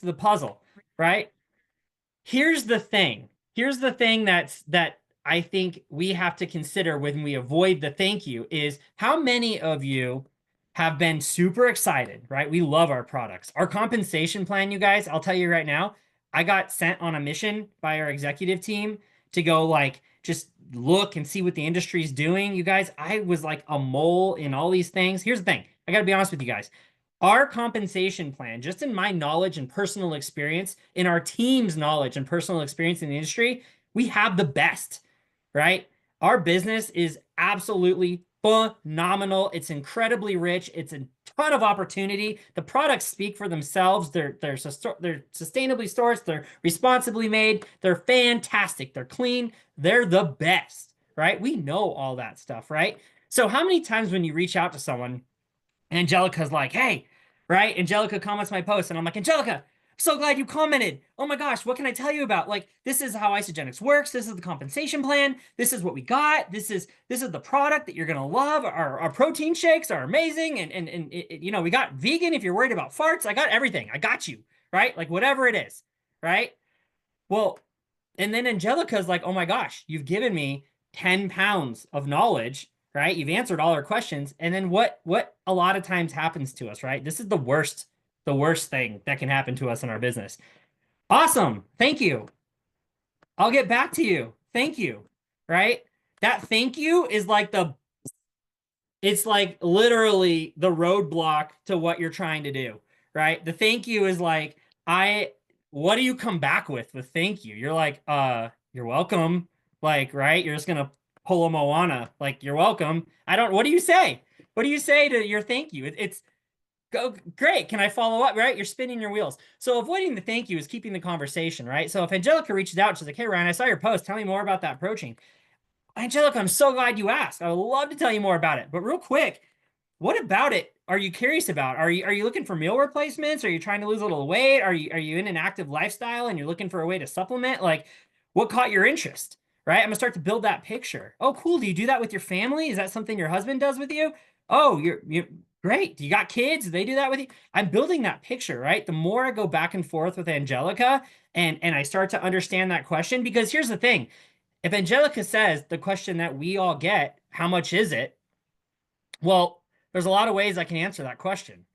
to the puzzle, right? Here's the thing. Here's the thing that I think we have to consider when we avoid the thank you is how many of you have been super excited, right? We love our products. Our compensation plan, you guys, I'll tell you right now, I got sent on a mission by our executive team to go like just look and see what the industry is doing. You guys, I was like a mole in all these things. Here's the thing. I got to be honest with you guys. Our compensation plan, just in my knowledge and personal experience, in our team's knowledge and personal experience in the industry, we have the best, right? Our business is absolutely phenomenal. It's incredibly rich. It's a ton of opportunity. The products speak for themselves. They're sustainably sourced. They're responsibly made. They're fantastic. They're clean. They're the best, right? We know all that stuff, right? So how many times when you reach out to someone, Angelica's like, hey, right? Angelica comments my post, and I'm like, Angelica, I'm so glad you commented. Oh my gosh, what can I tell you about? Like, this is how Isogenics works. This is the compensation plan. This is what we got. This is the product that you're gonna love. Our protein shakes are amazing, and you know, we got vegan if you're worried about farts. I got everything. I got you, right? Like whatever it is, right? Well, and then Angelica's like, oh my gosh, you've given me 10 pounds of knowledge, right? You've answered all our questions. And then what a lot of times happens to us, right? This is the worst thing that can happen to us in our business. Awesome. Thank you. I'll get back to you. Thank you. Right? That thank you is like it's like literally the roadblock to what you're trying to do, right? The thank you is like, what do you come back with thank you? You're like, you're welcome. Like, right? You're just gonna pull a Moana. Like, you're welcome. I don't, what do you say? What do you say to your thank you? It's go great. Can I follow up? Right? You're spinning your wheels. So avoiding the thank you is keeping the conversation, right? So if Angelica reaches out, she's like, hey, Ryan, I saw your post. Tell me more about that protein. Angelica, I'm so glad you asked. I would love to tell you more about it. But real quick, what about it are you curious about? Are you looking for meal replacements? Are you trying to lose a little weight? Are you in an active lifestyle and you're looking for a way to supplement? Like, what caught your interest? Right? I'm gonna start to build that picture. Oh, cool. Do you do that with your family? Is that something your husband does with you? Oh, you great. Do you got kids? Do they do that with you? I'm building that picture, right? The more I go back and forth with Angelica and I start to understand that question, because here's the thing. If Angelica says the question that we all get, how much is it? Well, there's a lot of ways I can answer that question.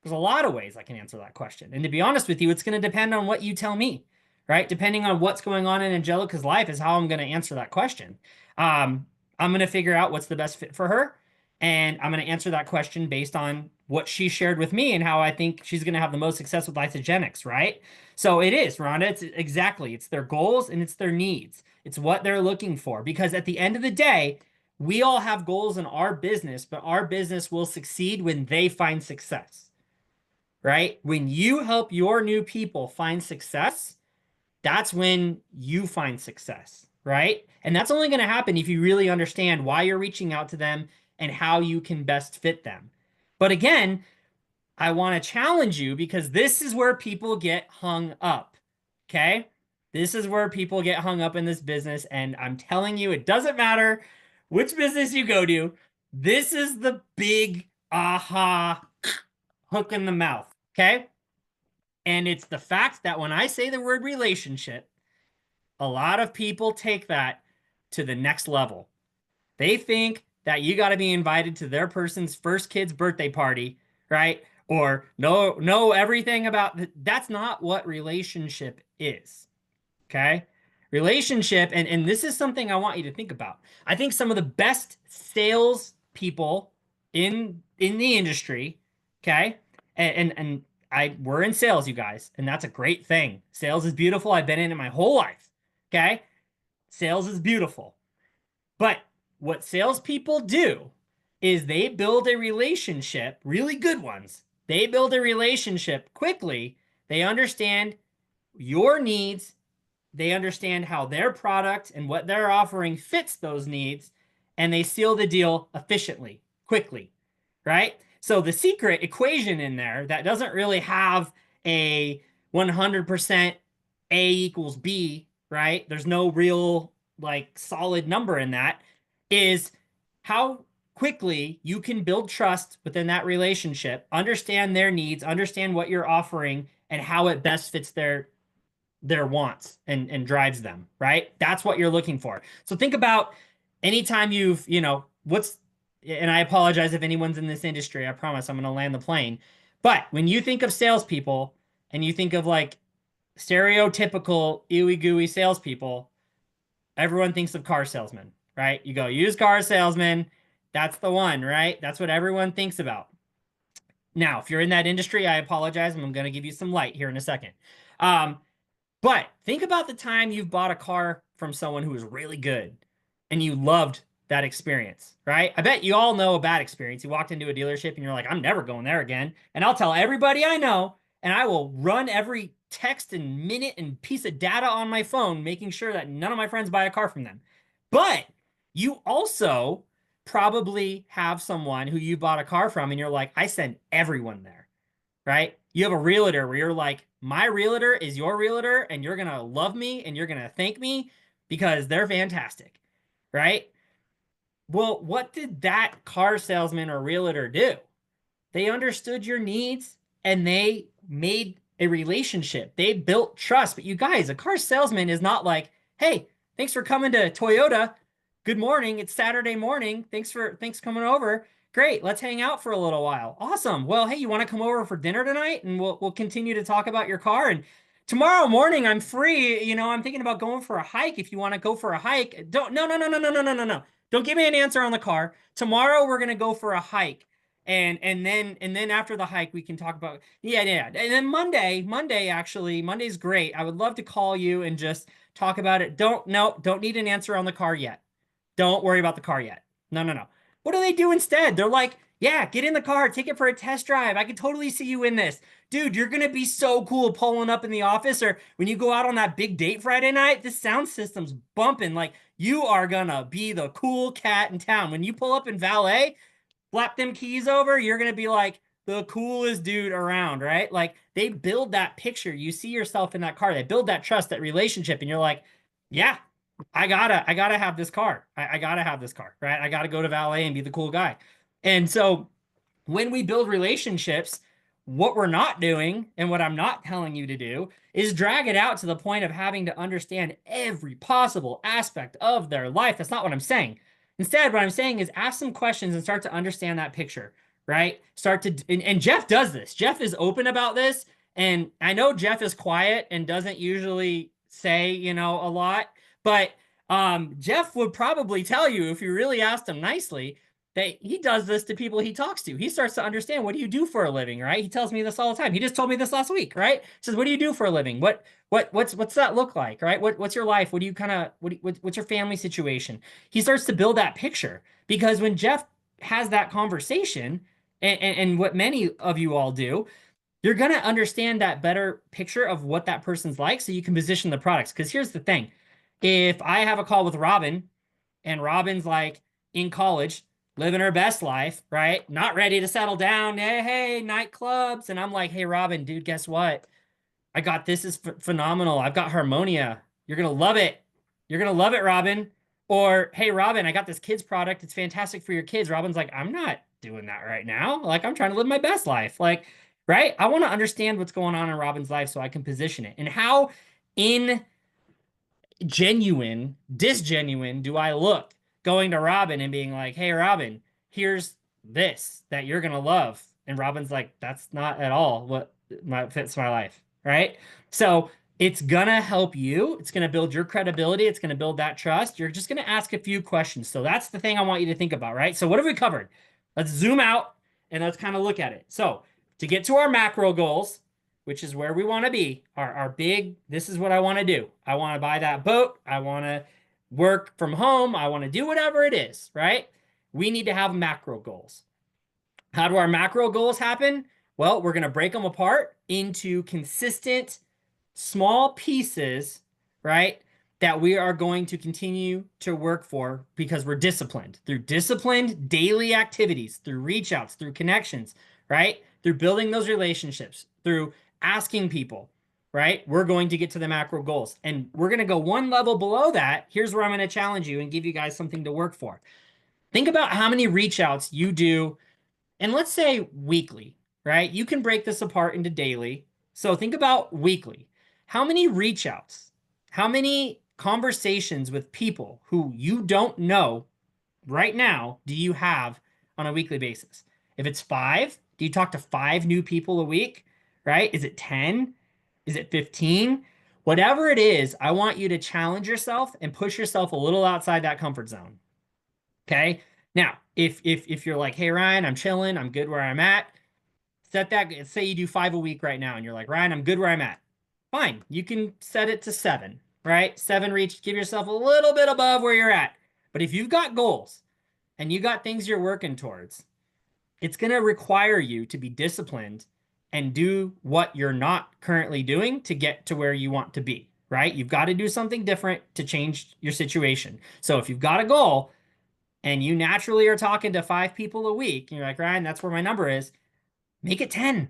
There's a lot of ways I can answer that question. And to be honest with you, it's going to depend on what you tell me, right? Depending on what's going on in Angelica's life is how I'm going to answer that question. I'm going to figure out what's the best fit for her. And I'm going to answer that question based on what she shared with me and how I think she's going to have the most success with isogenics, right? So it is, Rhonda. It's exactly, it's their goals and it's their needs. It's what they're looking for. Because at the end of the day, we all have goals in our business, but our business will succeed when they find success, right? When you help your new people find success, that's when you find success, right? And that's only going to happen if you really understand why you're reaching out to them and how you can best fit them. But again, I want to challenge you because this is where people get hung up. Okay? This is where people get hung up in this business. And I'm telling you, it doesn't matter which business you go to. This is the big aha hook in the mouth. Okay? And it's the fact that when I say the word relationship, a lot of people take that to the next level. They think that you got to be invited to their person's first kid's birthday party, right? Or know everything about that's not what relationship is. Okay? Relationship, and this is something I want you to think about. I think some of the best sales people in the industry, okay? And I we're in sales, you guys, and that's a great thing. Sales is beautiful. I've been in it my whole life. Okay? Sales is beautiful. But what salespeople do is they build a relationship, really good ones. They build a relationship quickly. They understand your needs. They understand how their product and what they're offering fits those needs, and they seal the deal efficiently, quickly, right? So the secret equation in there that doesn't really have a 100% A equals B, right? There's no real like solid number in that, is how quickly you can build trust within that relationship, understand their needs, understand what you're offering, and how it best fits their wants and drives them, right? That's what you're looking for. So think about anytime you've, and I apologize if anyone's in this industry, I promise I'm going to land the plane. But when you think of salespeople and you think of like stereotypical ooey gooey salespeople, everyone thinks of car salesmen, right? You go used car salesman, that's the one, right? That's what everyone thinks about. Now, if you're in that industry, I apologize. I'm going to give you some light here in a second. Um, but think about the time you've bought a car from someone who was really good and you loved that experience, right? I bet you all know a bad experience. You walked into a dealership and you're like, I'm never going there again. And I'll tell everybody I know, and I will run every text and minute and piece of data on my phone, making sure that none of my friends buy a car from them. But you also probably have someone who you bought a car from and you're like, I send everyone there, right? You have a realtor where you're like, my realtor is your realtor, and you're going to love me and you're going to thank me because they're fantastic, right? Well, what did that car salesman or realtor do? They understood your needs and they made a relationship. They built trust. But you guys, a car salesman is not like, hey, thanks for coming to Toyota. Good morning. It's Saturday morning. Thanks coming over. Great. Let's hang out for a little while. Awesome. Well, hey, you want to come over for dinner tonight and we'll continue to talk about your car. And tomorrow morning I'm free. I'm thinking about going for a hike. If you want to go for a hike, don't no no no no no no no no no. Don't give me an answer on the car. Tomorrow we're gonna go for a hike. And then after the hike we can talk about yeah. And then Monday's great. I would love to call you and just talk about it. Don't need an answer on the car yet. Don't worry about the car yet. No, no, no. What do they do instead? They're like, yeah, get in the car, take it for a test drive. I can totally see you in this. Dude, you're going to be so cool pulling up in the office, or when you go out on that big date Friday night, this sound system's bumping. Like, you are going to be the cool cat in town. When you pull up in valet, flap them keys over, you're going to be like the coolest dude around, right? Like, they build that picture. You see yourself in that car. They build that trust, that relationship, and you're like, yeah, I gotta have this car. I gotta have this car, right? I gotta go to valet and be the cool guy. And so when we build relationships, what we're not doing and what I'm not telling you to do is drag it out to the point of having to understand every possible aspect of their life. That's not what I'm saying. Instead, what I'm saying is ask some questions and start to understand that picture, right? And Jeff does this. Jeff is open about this. And I know Jeff is quiet and doesn't usually say, a lot, but Jeff would probably tell you if you really asked him nicely that he does this to people he talks to. He starts to understand, what do you do for a living, right? He tells me this all the time. He just told me this last week, right? He says, what do you do for a living? What's that look like, right? What's your life? What do you kind of what's your family situation? He starts to build that picture, because when Jeff has that conversation, and what many of you all do, you're going to understand that better picture of what that person's like, so you can position the products. Because here's the thing. If I have a call with Robin and Robin's like in college, living her best life, right? Not ready to settle down. Hey, nightclubs. And I'm like, hey, Robin, dude, guess what? I got this is phenomenal. I've got Harmonia. You're going to love it. You're going to love it, Robin. Or, hey, Robin, I got this kids product. It's fantastic for your kids. Robin's like, I'm not doing that right now. Like, I'm trying to live my best life. Like, right? I want to understand what's going on in Robin's life so I can position it. And how in disgenuine do I look going to Robin and being like, hey, Robin, here's this that you're going to love. And Robin's like, that's not at all what fits my life, right? So it's going to help you. It's going to build your credibility. It's going to build that trust. You're just going to ask a few questions. So that's the thing I want you to think about, right? So what have we covered? Let's zoom out and let's kind of look at it. So to get to our macro goals, which is where we want to be, our big, this is what I want to do. I want to buy that boat. I want to work from home. I want to do whatever it is, right? We need to have macro goals. How do our macro goals happen? Well, we're going to break them apart into consistent small pieces, right? That we are going to continue to work for, because we're disciplined through disciplined daily activities, through reach outs, through connections, right? Through building those relationships, through asking people, right? We're going to get to the macro goals, and we're going to go one level below that. Here's where I'm going to challenge you and give you guys something to work for. Think about how many reach outs you do, and let's say weekly, right? You can break this apart into daily. So think about weekly. How many reach outs, how many conversations with people who you don't know right now do you have on a weekly basis? If it's five, do you talk to five new people a week? Right? Is it 10? Is it 15? Whatever it is, I want you to challenge yourself and push yourself a little outside that comfort zone. Okay. Now, if you're like, hey Ryan, I'm chilling, I'm good where I'm at, set that, say you do five a week right now, and you're like, Ryan, I'm good where I'm at. Fine. You can set it to seven, right? Seven reach, give yourself a little bit above where you're at. But if you've got goals and you got things you're working towards, it's going to require you to be disciplined and do what you're not currently doing to get to where you want to be, right? You've got to do something different to change your situation. So if you've got a goal and you naturally are talking to five people a week, and you're like, Ryan, that's where my number is, make it 10.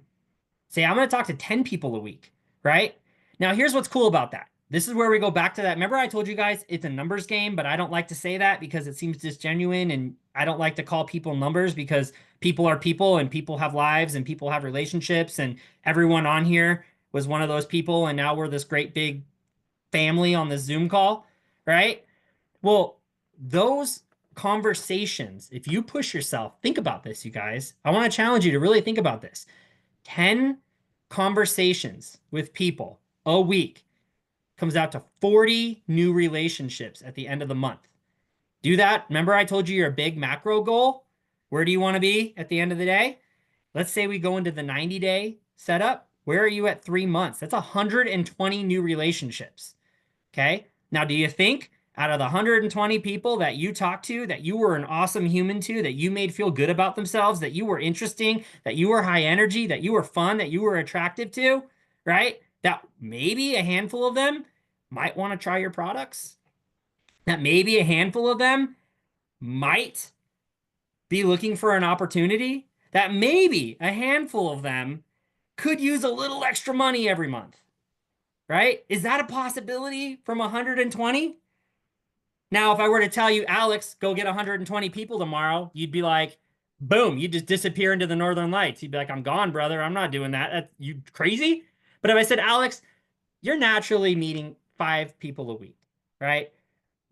Say, I'm going to talk to 10 people a week, right? Now, here's what's cool about that. This is where we go back to that. Remember, I told you guys it's a numbers game, but I don't like to say that because it seems disgenuine. And I don't like to call people numbers because people are people and people have lives and people have relationships. And everyone on here was one of those people. And now we're this great big family on the Zoom call, right? Well, those conversations, if you push yourself, think about this, you guys. I want to challenge you to really think about this. 10 conversations with people a week comes out to 40 new relationships at the end of the month. Do that. Remember, I told you your big macro goal? Where do you want to be at the end of the day? Let's say we go into the 90-day setup. Where are you at 3 months? That's 120 new relationships. Okay. Now, do you think out of the 120 people that you talked to, that you were an awesome human to, that you made feel good about themselves, that you were interesting, that you were high energy, that you were fun, that you were attractive to, right? That maybe a handful of them might want to try your products? That maybe a handful of them might be looking for an opportunity? That maybe a handful of them could use a little extra money every month? Right? Is that a possibility from 120? Now, if I were to tell you, Alex, go get 120 people tomorrow, you'd be like, boom, you just disappear into the Northern Lights. You'd be like, I'm gone, brother. I'm not doing that. You crazy? But if I said, Alex, you're naturally meeting five people a week, right?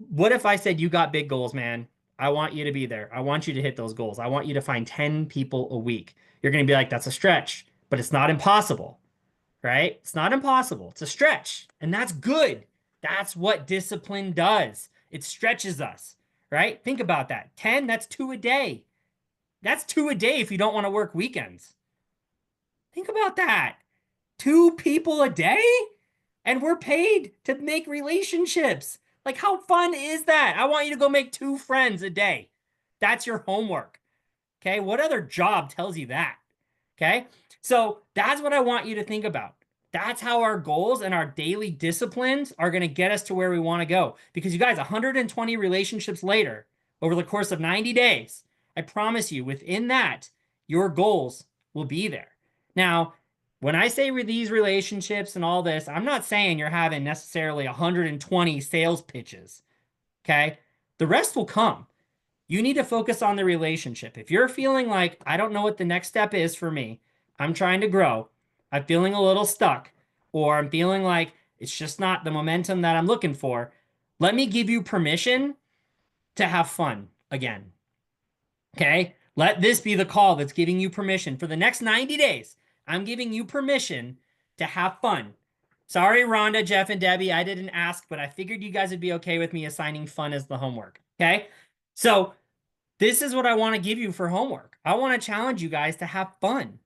What if I said, you got big goals, man? I want you to be there. I want you to hit those goals. I want you to find 10 people a week. You're going to be like, that's a stretch, but it's not impossible, right? It's not impossible. It's a stretch, and that's good. That's what discipline does. It stretches us, right? Think about that. 10, that's two a day. That's two a day if you don't want to work weekends. Think about that. Two people a day? And we're paid to make relationships. Like, how fun is that? I want you to go make two friends a day. That's your homework. Okay. What other job tells you that? Okay. So that's what I want you to think about. That's how our goals and our daily disciplines are going to get us to where we want to go. Because you guys, 120 relationships later, over the course of 90 days, I promise you, within that, your goals will be there. Now, when I say these relationships and all this, I'm not saying you're having necessarily 120 sales pitches. Okay. The rest will come. You need to focus on the relationship. If you're feeling like, I don't know what the next step is for me, I'm trying to grow, I'm feeling a little stuck, or I'm feeling like it's just not the momentum that I'm looking for, let me give you permission to have fun again. Okay? Let this be the call that's giving you permission. For the next 90 days, I'm giving you permission to have fun. Sorry, Rhonda, Jeff, and Debbie, I didn't ask, but I figured you guys would be okay with me assigning fun as the homework. Okay? So this is what I want to give you for homework. I want to challenge you guys to have fun.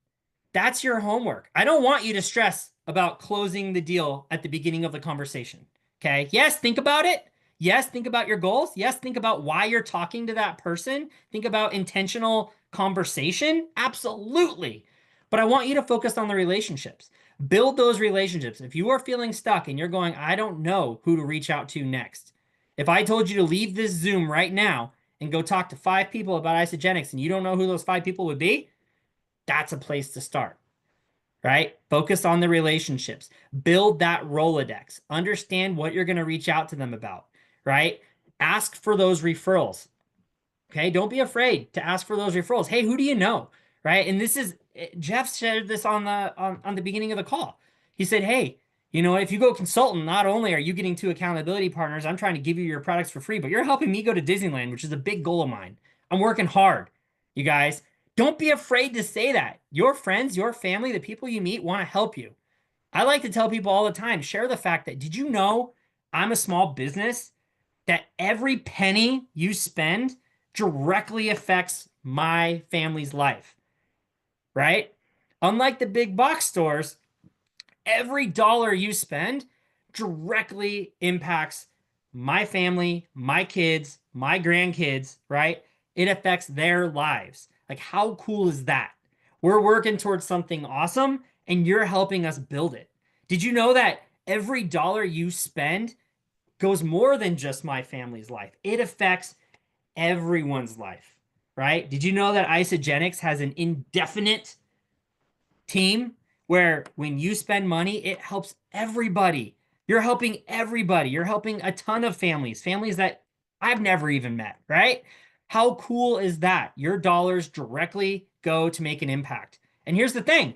That's your homework. I don't want you to stress about closing the deal at the beginning of the conversation. Okay? Yes, think about it. Yes, think about your goals. Yes, think about why you're talking to that person. Think about intentional conversation. Absolutely. But I want you to focus on the relationships. Build those relationships. If you are feeling stuck and you're going, I don't know who to reach out to next. If I told you to leave this Zoom right now and go talk to five people about isogenics and you don't know who those five people would be, that's a place to start, right? Focus on the relationships. Build that Rolodex. Understand what you're going to reach out to them about, right? Ask for those referrals. Okay, don't be afraid to ask for those referrals. Hey, who do you know, right? And this is Jeff shared this on the beginning of the call. He said, hey, you know, if you go consultant, not only are you getting two accountability partners, I'm trying to give you your products for free, but you're helping me go to Disneyland, which is a big goal of mine. I'm working hard, you guys. Don't be afraid to say that. Your friends, your family, the people you meet want to help you. I like to tell people all the time, share the fact that, did you know I'm a small business? That every penny you spend directly affects my family's life, right? Unlike the big box stores, every dollar you spend directly impacts my family, my kids, my grandkids, right? It affects their lives. Like, how cool is that? We're working towards something awesome and you're helping us build it. Did you know that every dollar you spend goes more than just my family's life? It affects everyone's life, right? Did you know that Isogenics has an indefinite team where when you spend money, it helps everybody? You're helping everybody. You're helping a ton of families, families that I've never even met, right? How cool is that? Your dollars directly go to make an impact. And here's the thing.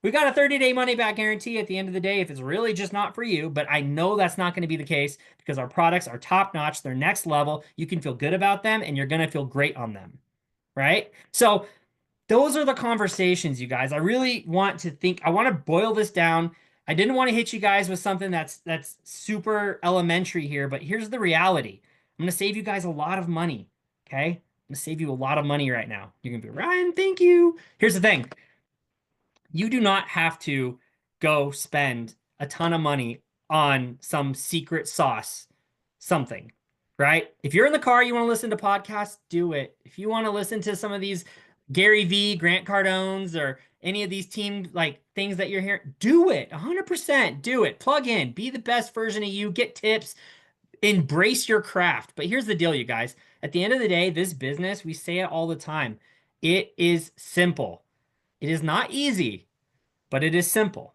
We got a 30-day money back guarantee at the end of the day if it's really just not for you, but I know that's not going to be the case because our products are top notch. They're next level. You can feel good about them and you're going to feel great on them, right? So those are the conversations, you guys. I really want to think, I want to boil this down. I didn't want to hit you guys with something that's super elementary here, but here's the reality. I'm going to save you guys a lot of money, okay? I'm going to save you a lot of money right now. You're going to be, Ryan, thank you. Here's the thing. You do not have to go spend a ton of money on some secret sauce, something, right? If you're in the car, you want to listen to podcasts, do it. If you want to listen to some of these Gary V, Grant Cardone's, or any of these team like things that you're hearing, do it. 100% do it. Plug in, be the best version of you, get tips, embrace your craft. But here's the deal, you guys. At the end of the day, this business, we say it all the time. It is simple. It is not easy, but it is simple.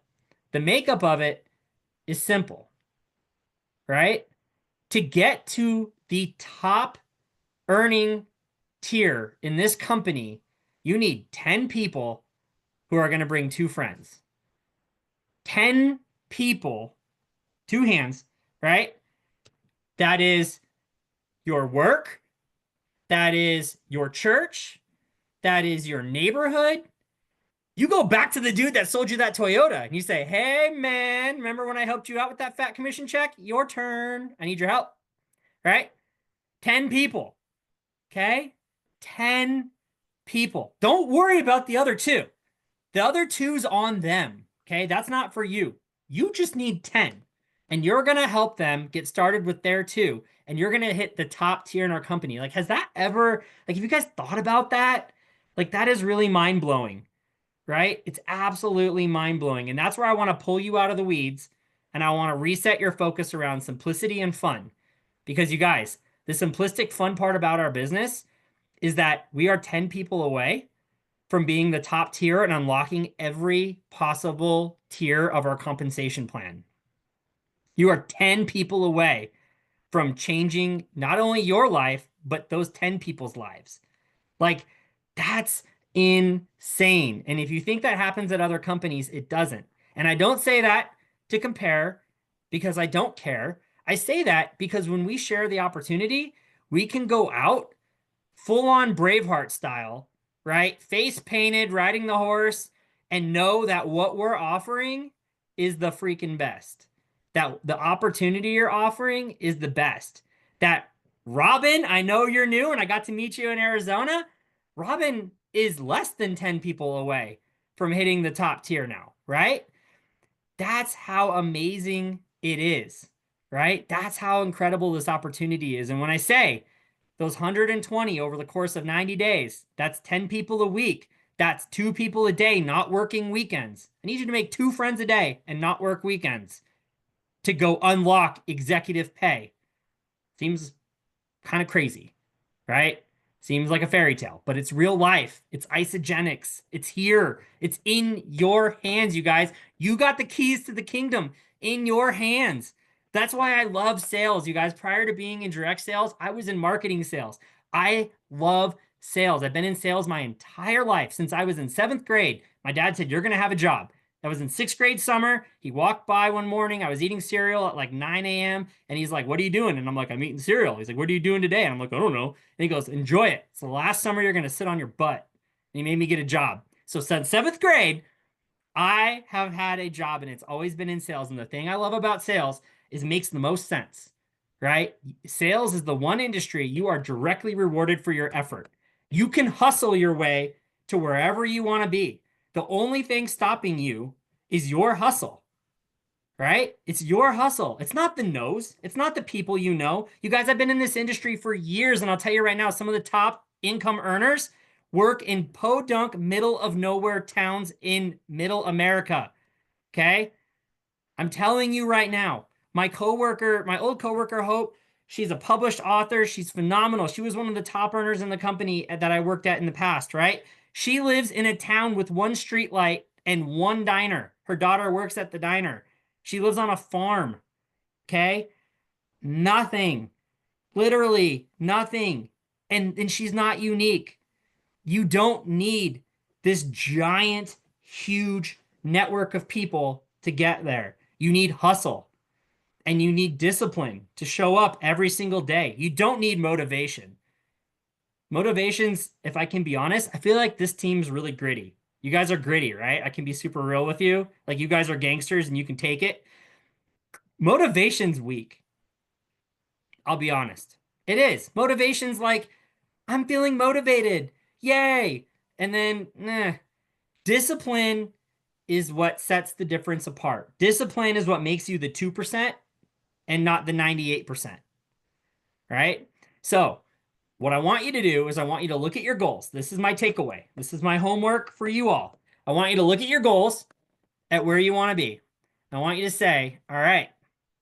The makeup of it is simple, right? To get to the top earning tier in this company, you need 10 people who are going to bring two friends. 10 people, two hands, right? That is your work. That is your church. That is your neighborhood. You go back to the dude that sold you that Toyota and you say, hey, man, remember when I helped you out with that fat commission check? Your turn. I need your help, right? 10 people, okay? 10 people. Don't worry about the other two. The other two's on them, okay? That's not for you. You just need 10. And you're going to help them get started with their two. And you're going to hit the top tier in our company. Like, has that ever, like, have you guys thought about that? Like, that is really mind-blowing, right? It's absolutely mind-blowing. And that's where I want to pull you out of the weeds. And I want to reset your focus around simplicity and fun. Because you guys, the simplistic fun part about our business is that we are 10 people away from being the top tier and unlocking every possible tier of our compensation plan. You are 10 people away from changing not only your life, but those 10 people's lives. Like, that's insane. And if you think that happens at other companies, it doesn't. And I don't say that to compare because I don't care. I say that because when we share the opportunity, we can go out full on Braveheart style, right? Face painted, riding the horse, and know that what we're offering is the freaking best. That the opportunity you're offering is the best. That Robin, I know you're new and I got to meet you in Arizona. Robin is less than 10 people away from hitting the top tier now, right? That's how amazing it is, right? That's how incredible this opportunity is. And when I say those 120 over the course of 90 days, that's 10 people a week. That's 2 people a day not working weekends. I need you to make 2 friends a day and not work weekends to go unlock executive pay. Seems kind of crazy, right? Seems like a fairy tale, but it's real life. It's Isogenics. It's here. It's in your hands, you guys. You got the keys to the kingdom in your hands. That's why I love sales, you guys. Prior to being in direct sales, I was in marketing sales. I love sales. I've been in sales my entire life since I was in 7th grade. My dad said, you're going to have a job. That was in sixth grade summer. He walked by one morning. I was eating cereal at like 9 a.m. And he's like, "What are you doing?" And I'm like, "I'm eating cereal." He's like, "What are you doing today?" And I'm like, "I don't know." And he goes, "Enjoy it. It's the last summer you're going to sit on your butt." And he made me get a job. So since seventh grade, I have had a job and it's always been in sales. And the thing I love about sales is it makes the most sense, right? Sales is the one industry you are directly rewarded for your effort. You can hustle your way to wherever you want to be. The only thing stopping you is your hustle, right? It's your hustle. It's not the no's. It's not the people you know. You guys, I've been in this industry for years, and I'll tell you right now, some of the top income earners work in podunk, middle of nowhere towns in middle America. Okay? I'm telling you right now, my coworker, my old coworker, Hope, she's a published author. She's phenomenal. She was one of the top earners in the company that I worked at in the past, right? She lives in a town with one street light and one diner. Her daughter works at the diner. She lives on a farm. Okay? Nothing. Literally nothing. And she's not unique. You don't need this giant, huge network of people to get there. You need hustle and you need discipline to show up every single day. You don't need motivation. Motivations, if I can be honest, I feel like this team's really gritty. You guys are gritty, right? I can be super real with you. Like you guys are gangsters and you can take it. Motivation's weak. I'll be honest. It is. Motivation's like, I'm feeling motivated. Yay. And then, discipline is what sets the difference apart. Discipline is what makes you the 2% and not the 98%. Right? So, what I want you to do is I want you to look at your goals. This is my takeaway. This is my homework for you all. I want you to look at your goals at where you want to be. I want you to say, all right,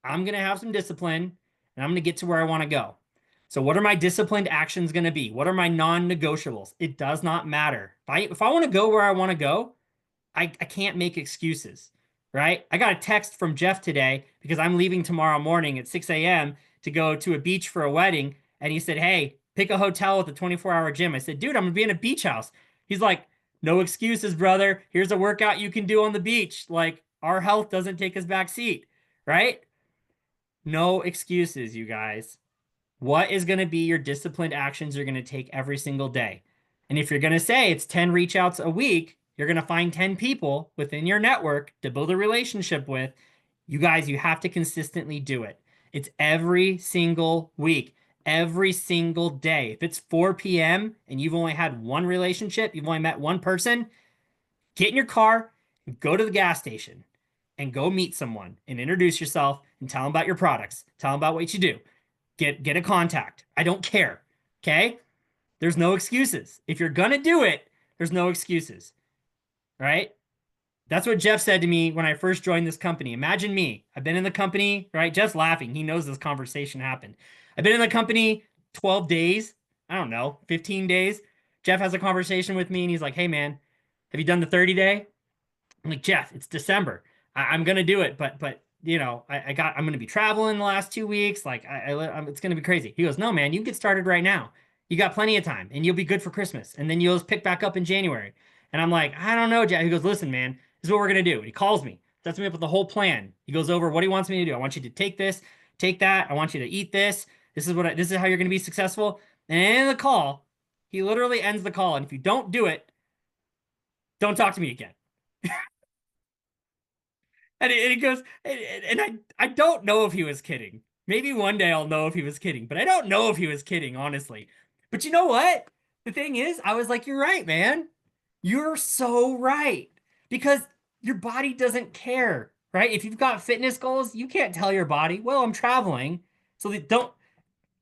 I'm going to have some discipline and I'm going to get to where I want to go. So what are my disciplined actions going to be? What are my non-negotiables? It does not matter. If I want to go where I want to go, I can't make excuses, right? I got a text from Jeff today because I'm leaving tomorrow morning at 6 a.m. to go to a beach for a wedding. And he said, "Hey, pick a hotel with a 24-hour gym." I said, "Dude, I'm going to be in a beach house." He's like, "No excuses, brother. Here's a workout you can do on the beach. Like, our health doesn't take us back seat," right? No excuses, you guys. What is going to be your disciplined actions you're going to take every single day? And if you're going to say it's 10 reach outs a week, you're going to find 10 people within your network to build a relationship with. You guys, you have to consistently do it. It's every single week, every single day. If it's 4 p.m. and you've only had one relationship, you've only met one person, get in your car and go to the gas station and go meet someone and introduce yourself and tell them about your products. Tell them about what you do. Get a contact. I don't care. Okay? There's no excuses. If you're gonna do it, there's no excuses. Right? That's what Jeff said to me when I first joined this company. Imagine me. I've been in the company, right? Jeff's laughing. He knows this conversation happened. I've been in the company 12 days. I don't know, 15 days. Jeff has a conversation with me and he's like, "Hey man, have you done the 30 day?" I'm like, "Jeff, it's December. I'm gonna do it, but I'm gonna be traveling the last 2 weeks. Like, it's gonna be crazy." He goes, "No, man, you can get started right now. You got plenty of time, and you'll be good for Christmas, and then you'll just pick back up in January." And I'm like, "I don't know, Jeff." He goes, "Listen, man, this is what we're gonna do." And he calls me, sets me up with the whole plan. He goes over what he wants me to do. "I want you to take this, take that. I want you to eat this. This is how you're gonna be successful." And in the call, he literally ends the call. And if you don't do it, don't talk to me again. And it goes, and I don't know if he was kidding. Maybe one day I'll know if he was kidding, but I don't know if he was kidding, honestly. But you know what? The thing is, I was like, "You're right, man. You're so right." Because your body doesn't care, right? If you've got fitness goals, you can't tell your body, "Well, I'm traveling, so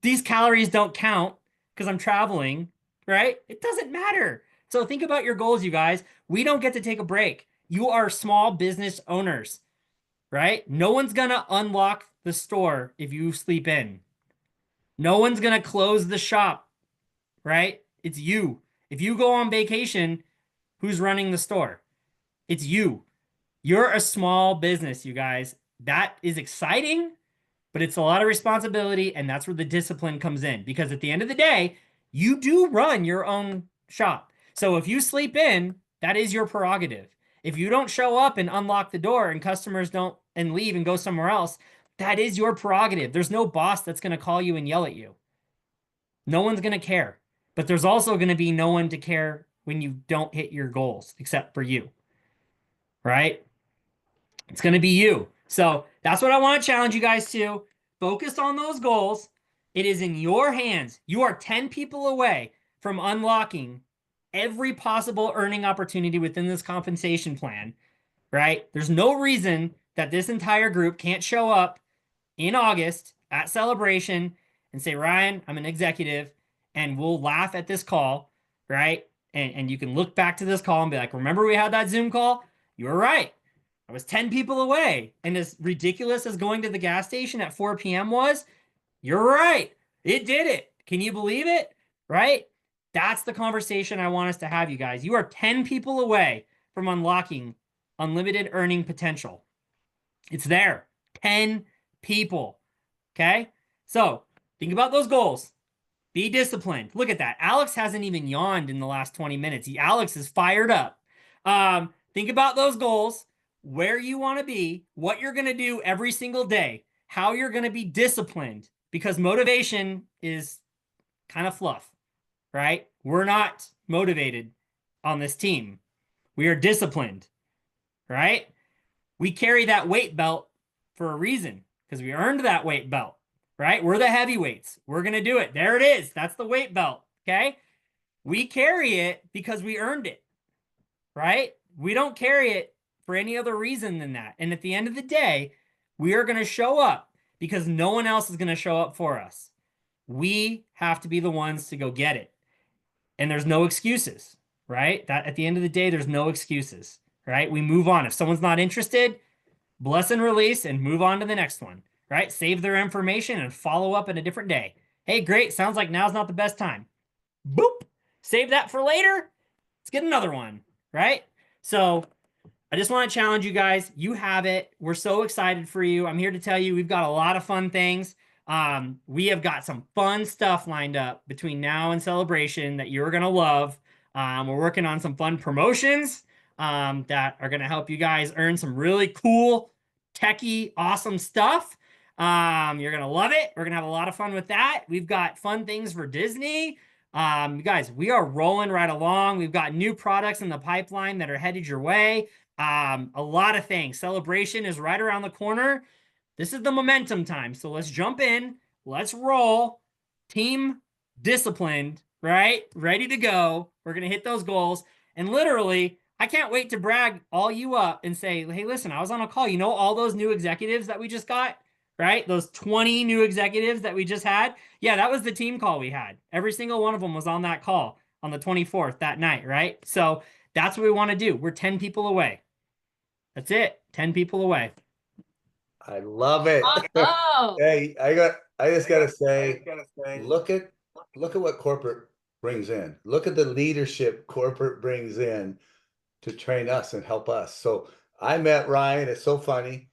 these calories don't count because I'm traveling," right? It doesn't matter. So think about your goals, you guys. We don't get to take a break. You are small business owners, right? No one's going to unlock the store if you sleep in. No one's going to close the shop, right? It's you. If you go on vacation, who's running the store? It's you. You're a small business, you guys. That is exciting, but it's a lot of responsibility, and that's where the discipline comes in. Because at the end of the day, you do run your own shop. So if you sleep in, that is your prerogative. If you don't show up and unlock the door and customers don't and leave and go somewhere else, that is your prerogative. There's no boss that's going to call you and yell at you. No one's going to care. But there's also going to be no one to care when you don't hit your goals except for you, right? It's going to be you. So that's what I want to challenge you guys to. Focus on those goals. It is in your hands. You are 10 people away from unlocking every possible earning opportunity within this compensation plan, right? There's no reason that this entire group can't show up in August at Celebration and say, Ryan, I'm an executive, and we'll laugh at this call, right? And you can look back to this call and be like, remember we had that Zoom call? You were right. I was 10 people away. And as ridiculous as going to the gas station at 4 p.m. was, you're right. It did it. Can you believe it? Right? That's the conversation I want us to have, you guys. You are 10 people away from unlocking unlimited earning potential. It's there. 10 people. Okay? So think about those goals. Be disciplined. Look at that. Alex hasn't even yawned in the last 20 minutes. Alex is fired up. Think about those goals, where you want to be, what you're going to do every single day, how you're going to be disciplined, because motivation is kind of fluff, right? We're not motivated on this team. We are disciplined, right? We carry that weight belt for a reason because we earned that weight belt, right? We're the heavyweights. We're going to do it. There it is. That's the weight belt, okay? We carry it because we earned it, right? We don't carry it for any other reason than that. And at the end of the day, we are going to show up because no one else is going to show up for us. We have to be the ones to go get it. And there's no excuses, right? That at the end of the day, there's no excuses, right? We move on. If someone's not interested, bless and release and move on to the next one, right? Save their information and follow up in a different day. Hey, great. Sounds like now's not the best time. Boop. Save that for later. Let's get another one, right? So I just want to challenge you guys. You have it. We're so excited for you. I'm here to tell you we've got a lot of fun things. We have got some fun stuff lined up between now and Celebration that you're going to love. We're working on some fun promotions that are going to help you guys earn some really cool, techie, awesome stuff. You're going to love it. We're going to have a lot of fun with that. We've got fun things for Disney. You guys, we are rolling right along. We've got new products in the pipeline that are headed your way. A lot of things. Celebration is right around the corner. This is the momentum time. So let's jump in. Let's roll. Team disciplined, right? Ready to go. We're going to hit those goals. And literally, I can't wait to brag all you up and say, hey, listen, I was on a call. You know, all those new executives that we just got, right? Those 20 new executives that we just had. Yeah, that was the team call we had. Every single one of them was on that call on the 24th that night, right? So that's what we want to do. We're 10 people away. That's it. 10 people away. I love it. Oh, Hey, I just gotta say, look at what corporate brings in. Look at the leadership corporate brings in to train us and help us. So I met Ryan. It's so funny.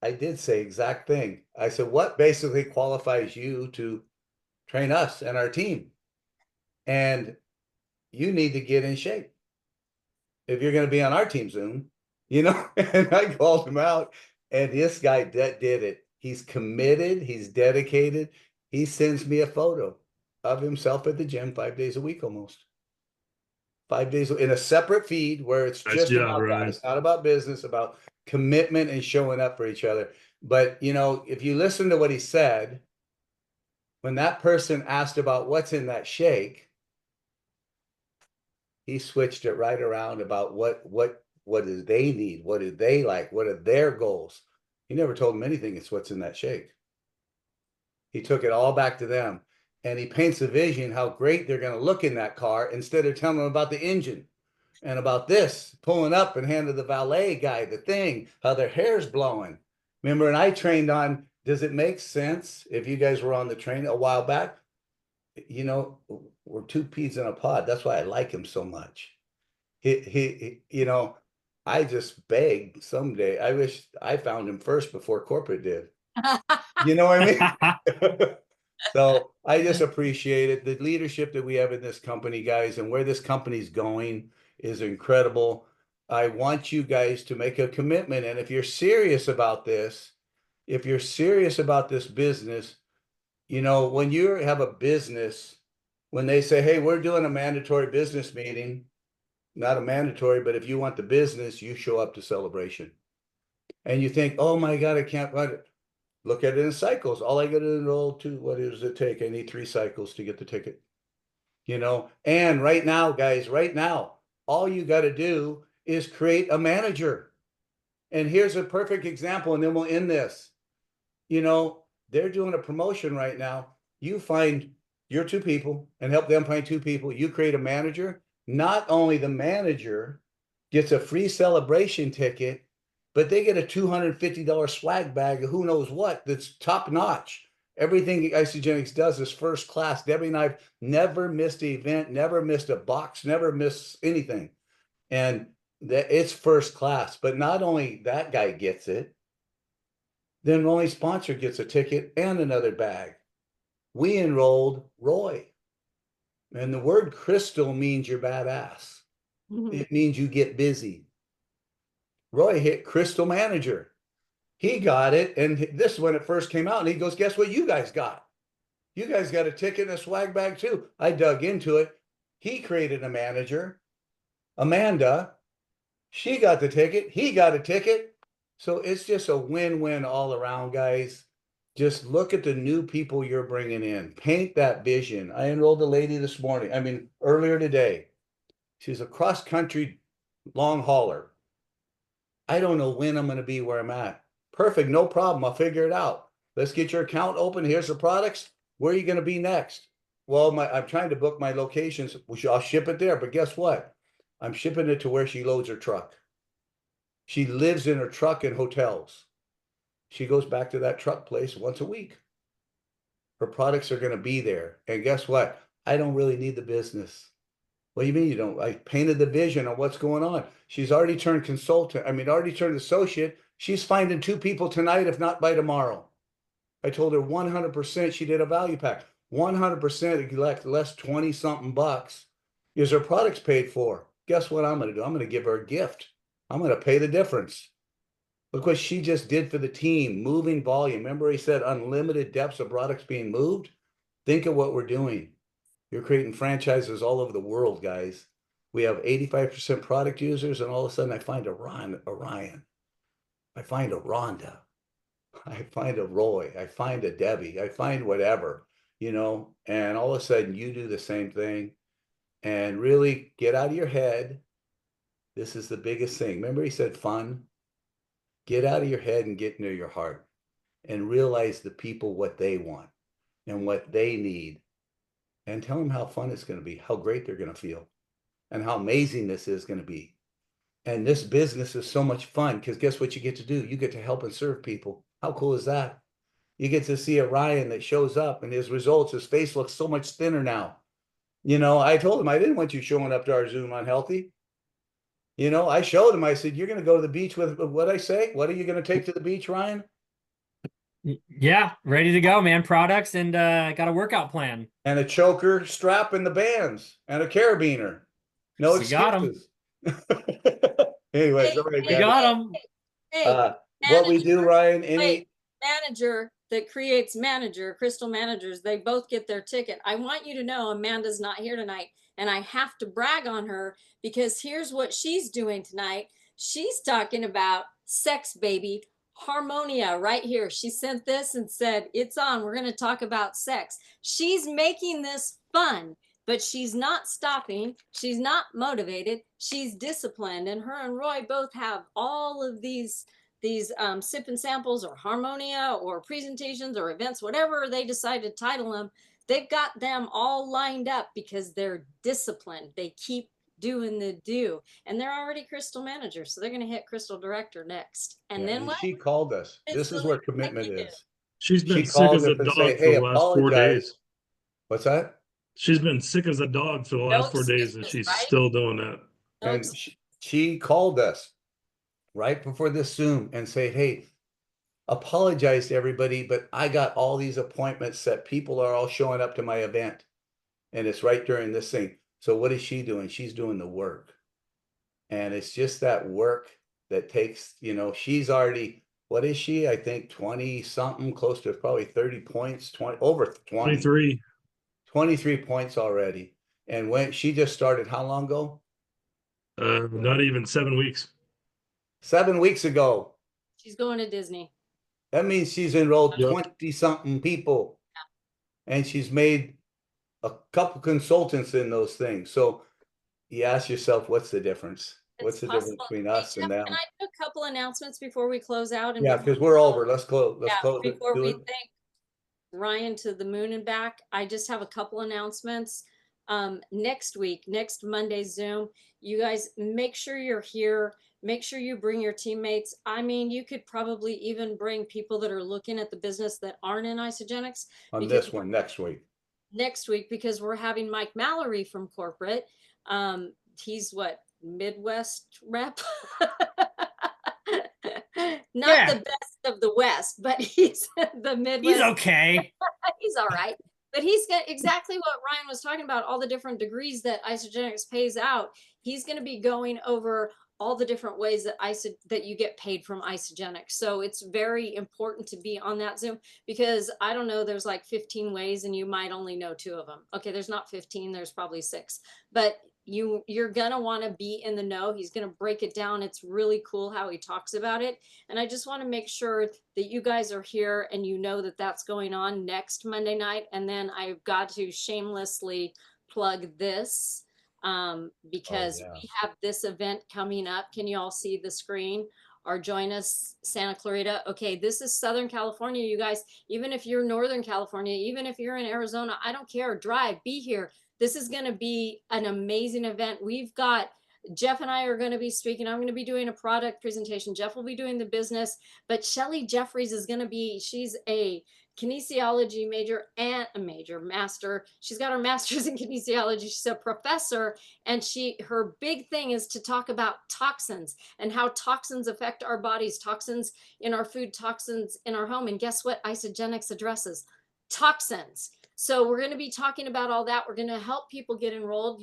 I did say exact thing. I said, what basically qualifies you to train us and our team? And you need to get in shape if you're going to be on our team soon, you know? And I called him out, and this guy that did it. He's committed. He's dedicated. He sends me a photo of himself at the gym 5 days a week, almost 5 days in a separate feed where it's Nice just job, about that. Ryan. It's not about business, about commitment and showing up for each other. But, you know, if you listen to what he said, when that person asked about what's in that shake, he switched it right around about what do they need? What do they like? What are their goals? He never told them anything. It's what's in that shake. He took it all back to them, and he paints a vision how great they're going to look in that car instead of telling them about the engine and about this pulling up and handing the valet guy the thing, how their hair's blowing. Remember, and I trained on, does it make sense if you guys were on the train a while back? You know, we're two peas in a pod. That's why I like him so much. He you know, I just beg someday. I wish I found him first before corporate did. You know what I mean? So I just appreciate it. The leadership that we have in this company, guys, and where this company's going is incredible. I want you guys to make a commitment. And if you're serious about this, if you're serious about this business, you know, when you have a business, when they say, hey, we're doing a mandatory business meeting, not a mandatory, but if you want the business, you show up to celebration. And you think, oh my God, I can't run it. Look at it in cycles. All I got to enroll to, what does it take? I need 3 cycles to get the ticket. You know, and right now, guys, right now, all you got to do is create a manager. And here's a perfect example, and then we'll end this. You know, they're doing a promotion right now. You find your 2 people and help them find 2 people. You create a manager. Not only the manager gets a free celebration ticket, but they get a $250 swag bag of who knows what that's top notch. Everything Isogenics does is first class. Debbie and I've never missed an event, never missed a box, never missed anything. And that it's first class. But not only that guy gets it, the enrolling sponsor gets a ticket and another bag. We enrolled Roy. And the word crystal means you're badass. It means you get busy. Roy hit crystal manager. He got it. And this is when it first came out. And he goes, guess what you guys got? You guys got a ticket and a swag bag too. I dug into it. He created a manager. Amanda, she got the ticket. He got a ticket. So it's just a win-win all around, guys. Just look at the new people you're bringing in. Paint that vision. I enrolled a lady this morning. I mean, earlier today. She's a cross-country long hauler. I don't know when I'm going to be where I'm at. Perfect. No problem. I'll figure it out. Let's get your account open. Here's the products. Where are you going to be next? Well, I'm trying to book my locations. I'll ship it there. But guess what? I'm shipping it to where she loads her truck. She lives in her truck in hotels. She goes back to that truck place once a week. Her products are going to be there. And guess what? I don't really need the business. What do you mean you don't? I painted the vision on what's going on. She's already turned consultant. I mean, already turned associate. She's finding 2 people tonight, if not by tomorrow. I told her 100% she did a value pack. 100% less 20 something bucks is her products paid for. Guess what I'm going to do? I'm going to give her a gift. I'm going to pay the difference. Look what she just did for the team, moving volume. Remember he said unlimited depths of products being moved? Think of what we're doing. You're creating franchises all over the world, guys. We have 85% product users, and all of a sudden I find a Ryan. I find a Rhonda. I find a Roy. I find a Debbie. I find whatever, you know, and all of a sudden you do the same thing and really get out of your head. This is the biggest thing. Remember he said fun? Get out of your head and get into your heart and realize the people what they want and what they need, and tell them how fun it's going to be, how great they're going to feel, and how amazing this is going to be. And this business is so much fun because guess what you get to do? You get to help and serve people. How cool is that? You get to see a Ryan that shows up and his results, his face looks so much thinner now. You know, I told him I didn't want you showing up to our Zoom unhealthy. You know, I showed him, I said, you're going to go to the beach with what I say? What are you going to take to the beach, Ryan? Yeah, ready to go, man. Products and got a workout plan. And a choker strap and the bands and a carabiner. No We got them. excuses. Anyways, Hey, all right, We hey, guys. got hey, them. hey, What we do, manager, Ryan, wait, manager that creates manager, crystal managers, they both get their ticket. I want you to know Amanda's not here tonight, and I have to brag on her because here's what she's doing tonight. She's talking about sex, baby. Harmonia right here. She sent this and said, it's on. We're going to talk about sex. She's making this fun, but she's not stopping. She's not motivated. She's disciplined. And her and Roy both have all of these sip and samples or harmonia or presentations or events, whatever they decide to title them. They've got them all lined up because they're disciplined. They keep doing the do, and they're already crystal managers, so they're going to hit crystal director next. And yeah, then and what? she called us. This is Crystal where commitment executive. is. She's She been sick called as a us and say, dog for hey, the last 4 apologize. days. What's that? She's been sick as a dog for the No last 4 days, and excuses, she's right? still doing that. No And she called us right before this Zoom and say, hey, apologize to everybody, but I got all these appointments set. People are all showing up to my event, and it's right during this thing. So what is she doing? She's doing the work. And it's just that work that takes, you know, she's already, what is she? I think 20 something, close to probably 30 points, 20, over 20, 23. 23 points already. And when she just started, how long ago? Not even 7 weeks. 7 weeks ago. She's going to Disney. That means she's enrolled Yep. 20 something people. And she's made a couple consultants in those things. So you ask yourself, what's the difference? What's It's the difference possible. between Hey, us Jeff, and them? can I do a couple announcements before we close out? And Yeah, before because we're over. Let's close. Let's yeah, close it. before Do we it. thank Ryan to the moon and back, I just have a couple announcements. Next week, next Monday Zoom, you guys make sure you're here. Make sure you bring your teammates. I mean, you could probably even bring people that are looking at the business that aren't in Isogenics On because this one next week. because we're having Mike Mallory from corporate. He's what, Midwest rep? Not Yeah. the best of the West, but he's the Midwest. He's okay. He's all right. But he's got exactly what Ryan was talking about, all the different degrees that Isogenics pays out. He's going to be going over all the different ways that that you get paid from Isogenics. So it's very important to be on that Zoom because I don't know, there's like 15 ways and you might only know 2 of them. Okay, there's not 15, there's probably 6. But you're going to want to be in the know. He's going to break it down. It's really cool how he talks about it. And I just want to make sure that you guys are here and you know that that's going on next Monday night. And then I've got to shamelessly plug this because we have this event coming up. Can you all see the screen? Or join us, Santa Clarita. Okay, this is Southern California, you guys. Even if you're Northern California, even if you're in Arizona, I don't care. Drive, be here. This is going to be an amazing event. We've got Jeff and I are going to be speaking. I'm going to be doing a product presentation. Jeff will be doing the business, but Shelly Jeffries is going to be, she's a kinesiology major and a major master. She's got her master's in kinesiology. She's a professor, and her big thing is to talk about toxins and how toxins affect our bodies, toxins in our food, toxins in our home. And guess what Isogenics addresses? Toxins. So we're going to be talking about all that. We're going to help people get enrolled.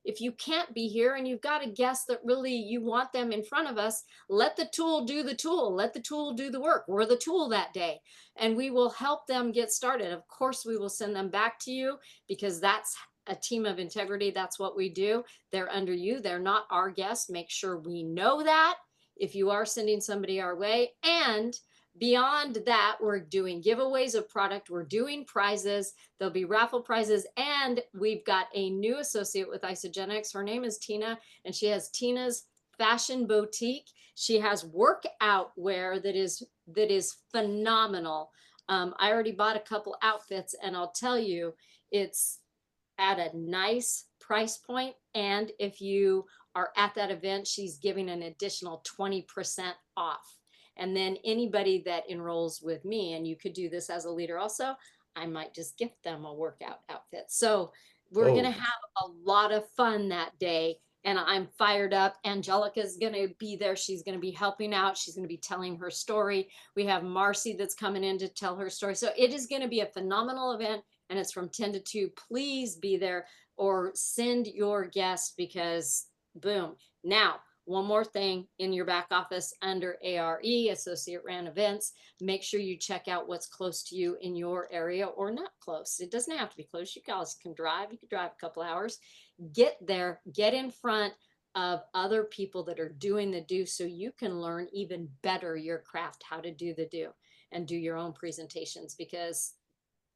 If you can't be here and you've got a guest that really you want them in front of us, let the tool do the tool. Let the tool do the work. We're the tool that day, and we will help them get started. Of course, we will send them back to you because that's a team of integrity. That's what we do. They're under you. They're not our guests. Make sure we know that if you are sending somebody our way. And beyond that, we're doing giveaways of product. We're doing prizes. There'll be raffle prizes. And we've got a new associate with Isogenics. Her name is Tina, and she has Tina's Fashion Boutique. She has workout wear that is phenomenal. I already bought a couple outfits, and I'll tell you, it's at a nice price point. And if you are at that event, she's giving an additional 20% off. And then anybody that enrolls with me, and you could do this as a leader also, I might just gift them a workout outfit. So we're going to have a lot of fun that day. And I'm fired up. Angelica's going to be there. She's going to be helping out. She's going to be telling her story. We have Marcy that's coming in to tell her story. So it is going to be a phenomenal event. And it's from 10 to 2. Please be there or send your guests because boom. Now, one more thing in your back office under ARE, Associate Ran Events, make sure you check out what's close to you in your area or not close. It doesn't have to be close. You guys can drive. You can drive a couple hours. Get there, get in front of other people that are doing the do so you can learn even better your craft, how to do the do and do your own presentations because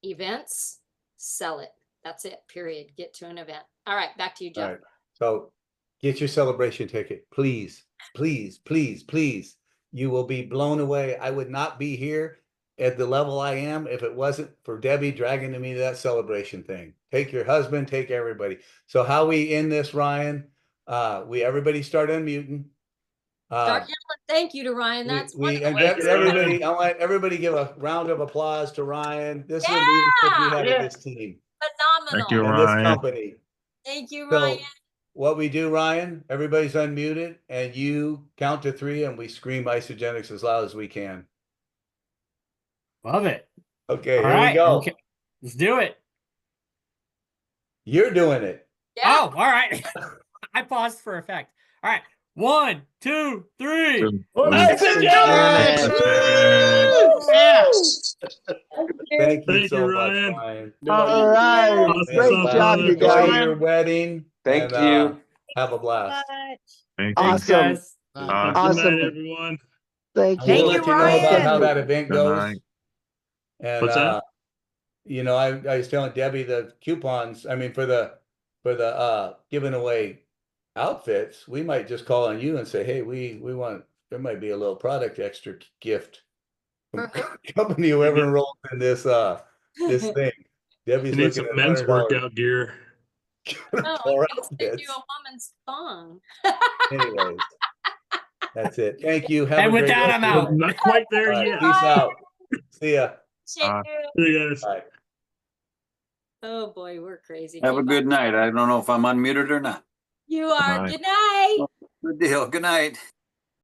events, sell it. That's it, period. Get to an event. All right, back to you, Jeff. All right. So get your celebration ticket, please, please, please, please. You will be blown away. I would not be here at the level I am if it wasn't for Debbie dragging me to that celebration thing. Take your husband, take everybody. So how we end this, Ryan? Everybody start unmuting. Start yelling thank you to Ryan. That's everybody. I want everybody give a round of applause to Ryan. This is the leadership we have in this team. Phenomenal. Thank you, And this Ryan. company. Thank you, So Ryan. what we do, Ryan, everybody's unmuted and you count to 3 and we scream Isogenics as loud as we can. Love it. Okay, All here right, we go. okay. Let's do it. You're doing it. Yeah. Oh, all right. I paused for effect. All right. 1, 2, 3. Nice and Janet! Yeah. Thank you. Thank you Thank so you, much, Ryan. Ryan. All right. Awesome Great stuff, job, brother. you Enjoy guys. your wedding. Thank and, you. Have a blast. Thank you. Thanks, Awesome. guys. Have a good night, Awesome. everyone. Thank We'll you. Thank let you, you know about how Ryan. that event Good goes. night. And What's that? you know, I was telling Debbie the coupons, I mean for the giving away outfits, we might just call on you and say, hey, we want, there might be a little product extra gift from company, whoever enrolled in this this thing. Debbie's You need looking some at men's $100 workout gear. No, for I'm gonna send you outfits. a woman's thong. Anyways, that's it. Thank you. Have And a with great that, rest I'm of your out. day. Not quite there All right, yet. peace out. See ya. Shake you. See you guys. Bye. Oh boy, we're crazy. Have a Keep good on. night. I don't know if I'm unmuted or not. You are. night. Good night. Good deal. Good night.